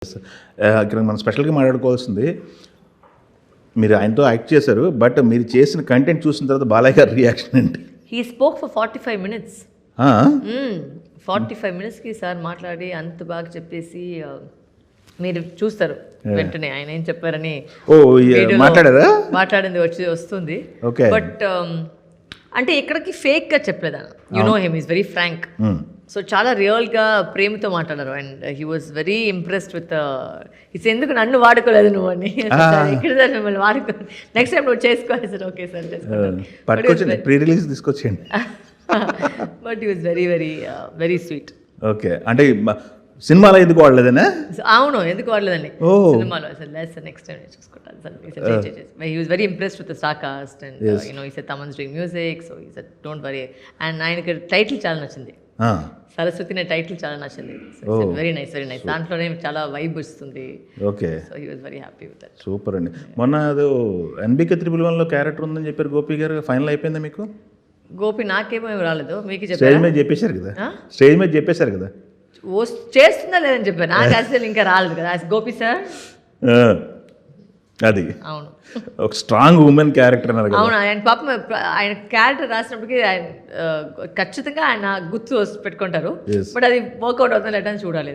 ఇక్కడ మనం స్పెషల్గా మాట్లాడుకోవాల్సింది మీరు ఆయనతో యాక్ట్ చేశారు, బట్ మీరు చేసిన కంటెంట్ చూసిన తర్వాత బాలయ్య గారి రియాక్షన్ ఏంటి? He spoke for 45 minutes. 45 minutesకి సార్ మాట్లాడి అంత బాగా చెప్పేసి మీరు చూస్తారు వెంటనే ఆయన ఏం చెప్పారని. మాట్లాడారా? మాట్లాడింది వస్తుంది. బట్ అంటే ఎక్కడికి ఫేక్గా చెప్పలేదు. You know him is very frank. So చాలా రియల్గా ప్రేమతో మాట్లాడారు. And he was very impressed with its ఎందుకు నన్ను వాడుకోలేదు నువ్వు అని. ఇక్కడ సార్ మిమ్మల్ని వాడుకో, నెక్స్ట్ టైం నువ్వు చేసుకోవాలి సార్. ఓకే సార్ చేసుకుంటాను, ప్రీ రిలీజ్ తీసుకొచ్చేయండి. But he was very very very sweet. Okay, అంటే సినిమాలో ఎందుకు వాడలేదనే? అవును, ఎందుకు వాడలేదండి సినిమాలో. సార్ లేదు సార్, నెక్స్ట్ టైం చూసుకుంటాను sir. He was very impressed with the star cast and you know ఈ sir Thaman's doing music. So ఈ సార్ డోంట్ వరీ. అండ్ ఆయనకి టైటిల్ చాలా నచ్చింది, సరస్వతి అనే టైటిల్ చాలా నచ్చింది. Very nice, very nice. దాంట్లోనే చాలా వైబ్ వస్తుంది. Okay, so he was very happy with that. Super అండి. మొన్న అదో ఎన్బికే 311లో క్యారెక్టర్ ఉందని చెప్పారు గోపి గారు, ఫైనల్ అయిపోయిందా మీకు? గోపి నాకేమో రాలేదు, మీకు స్టేజ్ మీద చెప్పేశారు కదా, స్టేజ్ మీద చెప్పేశారు కదా చేస్తుందా లేదని చెప్పారు. నాకు అసలు ఇంకా రాలేదు కదా గోపి సార్. అది అవును, ఒక స్ట్రాంగ్ ఉమెన్ క్యారెక్టర్ అన్నారు. అవును, ఆయన పాపం ఆయన క్యారెక్టర్ రాసినప్పటికీ ఆయన ఖచ్చితంగా ఆయన గుర్తు పెట్టుకుంటారు. బట్ అది వర్కౌట్ అవుతుందో లేదని చూడాలి.